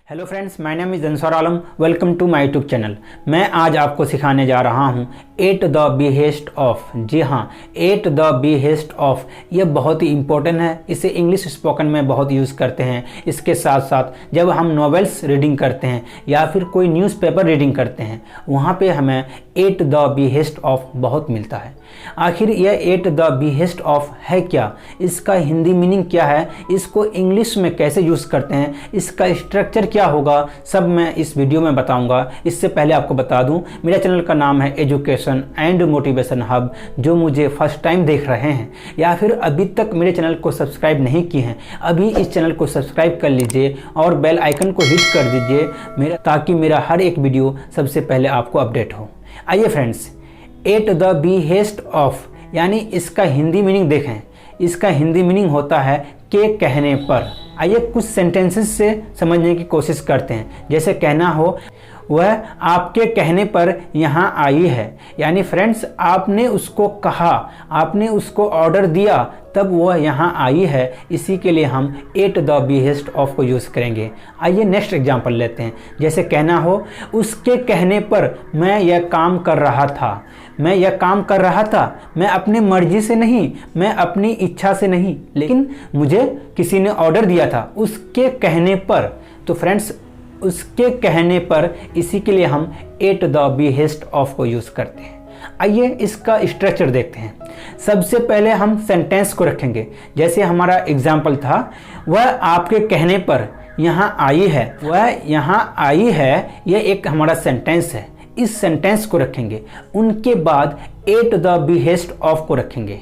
Hello friends, my name is Ansar Alam. Welcome to my YouTube channel. मैं आज आपको सिखाने जा रहा हूँ एट द बिहेस्ट ऑफ। जी हाँ, एट द बिहेस्ट ऑफ ये बहुत ही इंपॉर्टेंट है। इसे इंग्लिश स्पोकन में बहुत यूज़ करते हैं। इसके साथ साथ जब हम नॉवेल्स रीडिंग करते हैं या फिर कोई न्यूज़पेपर रीडिंग करते हैं, वहाँ पे हमें एट द बिहेस्ट ऑफ बहुत मिलता है। आखिर यह एट द बिहेस्ट ऑफ है क्या, इसका हिंदी मीनिंग क्या है, इसको इंग्लिश में कैसे यूज़ करते हैं, इसका स्ट्रक्चर क्या होगा, सब मैं इस वीडियो में बताऊंगा। इससे पहले आपको बता दूं, मेरा चैनल का नाम है एजुकेशन एंड मोटिवेशन हब। जो मुझे फर्स्ट टाइम देख रहे हैं या फिर अभी तक मेरे चैनल को सब्सक्राइब नहीं किए हैं, अभी इस चैनल को सब्सक्राइब कर लीजिए और बेल आइकन को हिट कर दीजिए ताकि मेरा हर एक वीडियो सबसे पहले आपको अपडेट हो। आइए friends, eight the behest of यानी इसका हिंदी मीनिंग देखें। इसका हिंदी मीनिंग होता है के कहने पर। आइए कुछ सेंटेंसेस से समझने की कोशिश करते हैं। जैसे कहना हो, वह आपके कहने पर यहाँ आई है, यानी फ्रेंड्स आपने उसको कहा, आपने उसको ऑर्डर दिया, तब वह यहाँ आई है। इसी के लिए हम एट द बिहेस्ट ऑफ को यूज़ करेंगे। आइए नेक्स्ट एग्जांपल लेते हैं। जैसे कहना हो, उसके कहने पर मैं यह काम कर रहा था। मैं यह काम कर रहा था, मैं अपनी मर्जी से नहीं, मैं अपनी इच्छा से नहीं, लेकिन मुझे किसी ने ऑर्डर दिया था उसके कहने पर। तो फ्रेंड्स उसके कहने पर, इसी के लिए हम एट द बिहेस्ट ऑफ को यूज़ करते हैं। आइए इसका स्ट्रक्चर देखते हैं। सबसे पहले हम सेंटेंस को रखेंगे। जैसे हमारा एग्जाम्पल था, वह आपके कहने पर यहाँ आई है। वह यहाँ आई है, यह एक हमारा सेंटेंस है। इस सेंटेंस को रखेंगे। उनके बाद एट द बिहेस्ट ऑफ को रखेंगे।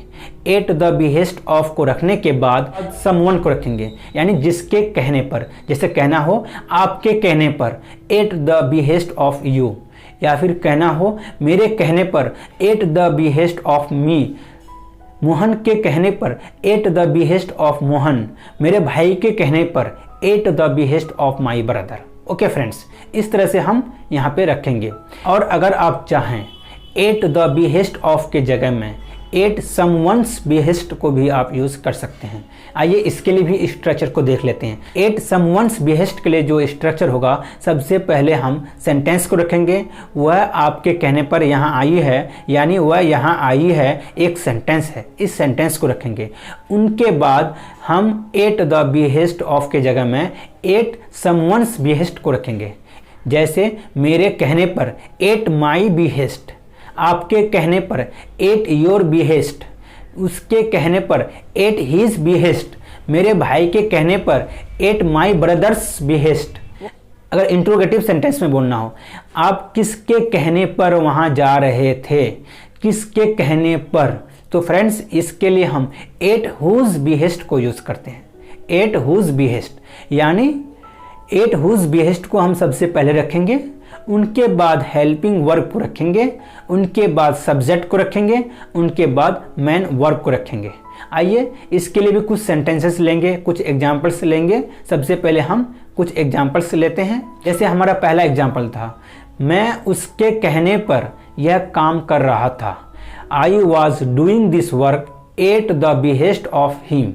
एट द बिहेस्ट ऑफ को रखने के बाद समवन को रखेंगे, यानी जिसके कहने पर। जैसे कहना हो, आपके कहने पर, eight the behest of you. या फिर कहना हो, मेरे कहने पर, एट द बिहेस्ट ऑफ मी। मोहन के कहने पर, eight the behest of Mohan. मेरे भाई के कहने पर, eight the behest of my brother. Okay friends, इस तरह से हम यहाँ पे रखेंगे। और अगर आप चाहें, एट द बिहेस्ट ऑफ के जगह में एट समवन्स बिहेस्ट को भी आप यूज़ कर सकते हैं। आइए इसके लिए भी स्ट्रक्चर को देख लेते हैं। एट समवन्स बिहेस्ट के लिए जो स्ट्रक्चर होगा, सबसे पहले हम सेंटेंस को रखेंगे। वह आपके कहने पर यहाँ आई है, यानी वह यहाँ आई है एक सेंटेंस है। इस सेंटेंस को रखेंगे। उनके बाद हम एट द बिहेस्ट ऑफ के जगह में एट समवन्स बिहेस्ट को रखेंगे। जैसे मेरे कहने पर, एट माई बिहेस्ट। आपके कहने पर, एट योर बिहेस्ट। उसके कहने पर, एट हीज बिहेस्ट। मेरे भाई के कहने पर, एट माई ब्रदर्स बिहेस्ट। अगर इंट्रोगेटिव सेंटेंस में बोलना हो, आप किसके कहने पर वहाँ जा रहे थे, किसके कहने पर, तो फ्रेंड्स इसके लिए हम एट हुज बिहेस्ट को यूज़ करते हैं। एट हुज बिहेस्ट, यानी एट हुज बिहेस्ट को हम सबसे पहले रखेंगे। उनके बाद हेल्पिंग वर्ब को रखेंगे। उनके बाद सब्जेक्ट को रखेंगे। उनके बाद मेन वर्ब को रखेंगे। आइए इसके लिए भी कुछ सेंटेंसेस लेंगे, कुछ एग्जाम्पल्स लेंगे। सबसे पहले हम कुछ एग्जाम्पल्स लेते हैं। जैसे हमारा पहला एग्जाम्पल था, मैं उसके कहने पर यह काम कर रहा था। I was doing this work at the behest of him.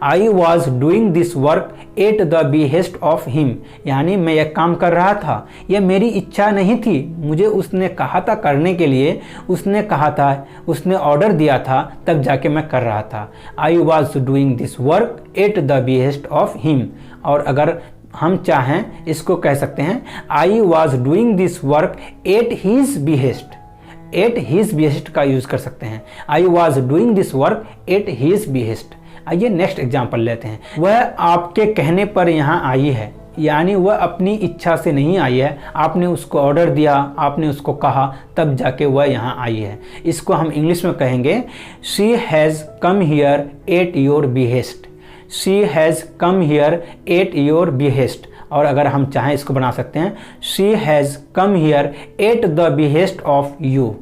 I was doing this work at the behest of him, यानी मैं यह काम कर रहा था, यह मेरी इच्छा नहीं थी, मुझे उसने कहा था करने के लिए, उसने कहा था, उसने ऑर्डर दिया था, तब जाके मैं कर रहा था। I was doing this work at the behest of him. और अगर हम चाहें, इसको कह सकते हैं, I was doing this work at his behest. At his behest का यूज कर सकते हैं। I was doing this work at his behest. आइए नेक्स्ट एग्जाम्पल लेते हैं। वह आपके कहने पर यहाँ आई है, यानी वह अपनी इच्छा से नहीं आई है। आपने उसको ऑर्डर दिया, आपने उसको कहा, तब जाके वह यहाँ आई है। इसको हम इंग्लिश में कहेंगे, she has come here at your behest. She has come here at your behest. और अगर हम चाहें, इसको बना सकते हैं, she has come here eight the behest of you.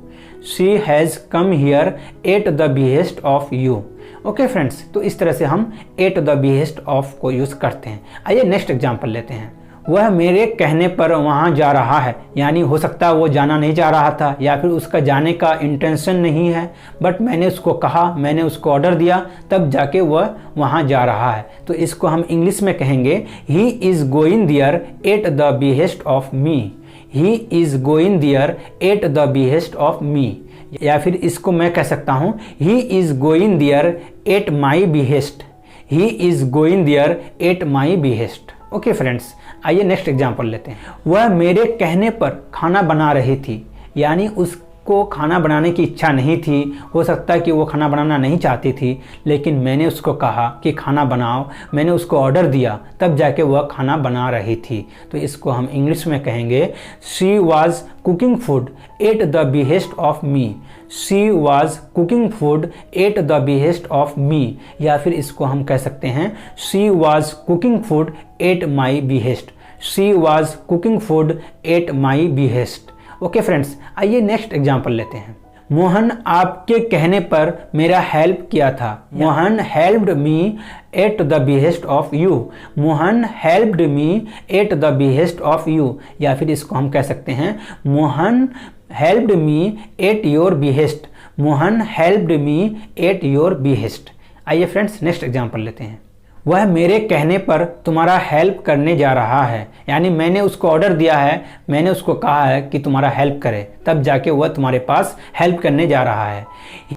She has come here eight the behest of you. Okay friends, तो इस तरह से हम एट द बिहेस्ट ऑफ को यूज़ करते हैं। आइए नेक्स्ट एग्जाम्पल लेते हैं। वह मेरे कहने पर वहाँ जा रहा है, यानी हो सकता है वो जाना नहीं चाह रहा था या फिर उसका जाने का इंटेंशन नहीं है, बट मैंने उसको कहा, मैंने उसको ऑर्डर दिया, तब जाके वह वहाँ जा रहा है। तो इसको हम इंग्लिश में कहेंगे he is going there at the behest of me. He is going there at the behest of me. या फिर इसको मैं कह सकता हूँ he is going there at my behest. He is going there at my behest. Okay friends, आइए next example लेते हैं। वह मेरे कहने पर खाना बना रही थी, यानी उसको खाना बनाने की इच्छा नहीं थी। हो सकता है कि वो खाना बनाना नहीं चाहती थी, लेकिन मैंने उसको कहा कि खाना बनाओ, मैंने उसको ऑर्डर दिया, तब जाके वह खाना बना रही थी। तो इसको हम इंग्लिश में कहेंगे she was cooking food at the behest of me. She was cooking food at the behest of me. या फिर इसको हम कह सकते हैं she was cooking food at my behest. She was cooking food at my behest. Okay friends, आइए next example लेते हैं। मोहन आपके कहने पर मेरा हेल्प किया था। Mohan helped me at the behest of you. Mohan helped me at the behest of you. या फिर इसको हम कह सकते हैं Mohan helped me at your behest. Mohan helped me at your behest. आइए फ्रेंड्स नेक्स्ट एग्जाम्पल लेते हैं। वह मेरे कहने पर तुम्हारा हेल्प करने जा रहा है, यानी मैंने उसको ऑर्डर दिया है, मैंने उसको कहा है कि तुम्हारा हेल्प करे, तब जाके वह तुम्हारे पास हेल्प करने जा रहा है।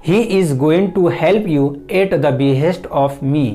He is going to help you at the behest of me.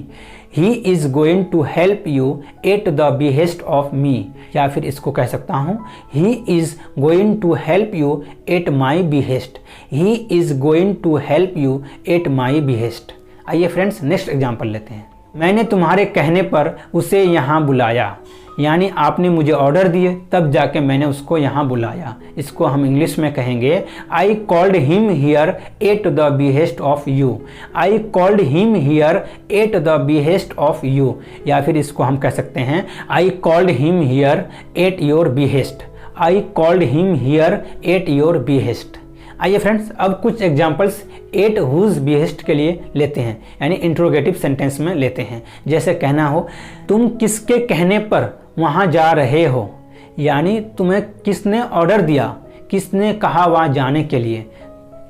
He is going to help you at the behest of me. या फिर इसको कह सकता हूँ he is going to help you at my behest. He is going to help you at my behest. आइए friends next example लेते हैं। मैंने तुम्हारे कहने पर उसे यहाँ बुलाया, यानी आपने मुझे ऑर्डर दिए, तब जाके मैंने उसको यहाँ बुलाया। इसको हम इंग्लिश में कहेंगे I called him here eight the behest of you. I called him here eight the behest of you. या फिर इसको हम कह सकते हैं I called him here at your behest. I called him here at your behest. आइए friends, अब कुछ एग्जाम्पल्स एट हुज बिहेस्ट के लिए लेते हैं, यानी इंट्रोगेटिव सेंटेंस में लेते हैं। जैसे कहना हो तुम किसके कहने पर वहाँ जा रहे हो, यानी तुम्हें किसने ऑर्डर दिया, किसने कहा वहाँ जाने के लिए।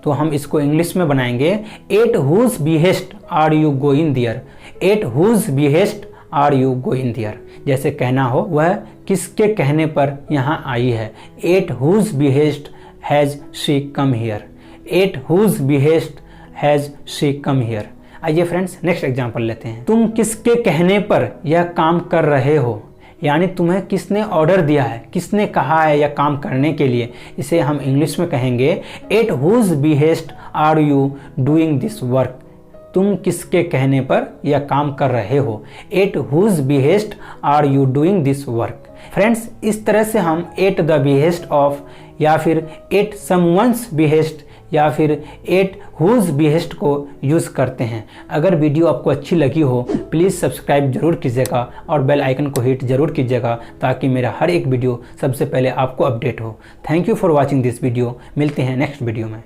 तो हम इसको इंग्लिश में बनाएंगे at whose behest are you going there. At whose behest are you going there. जैसे कहना हो वह किसके कहने पर यहाँ आई है। At whose behest has she come here. At whose behest has she come here. आइए फ्रेंड्स नेक्स्ट एग्जाम्पल लेते हैं। तुम किसके कहने पर यह काम कर रहे हो, यानी तुम्हें किसने ऑर्डर दिया है, किसने कहा है यह काम करने के लिए। इसे हम इंग्लिश में कहेंगे at whose behest are you doing this work. तुम किसके कहने पर यह काम कर रहे हो। At whose behest are you doing this work. Friends, इस तरह से हम एट द बिहेस्ट ऑफ या फिर एट समवंस बिहेस्ट या फिर एट हुज बिहेस्ट को यूज़ करते हैं। अगर वीडियो आपको अच्छी लगी हो प्लीज़ सब्सक्राइब जरूर कीजिएगा और बेल आइकन को हिट जरूर कीजिएगा, ताकि मेरा हर एक वीडियो सबसे पहले आपको अपडेट हो। Thank you for watching this video. मिलते हैं नेक्स्ट वीडियो में।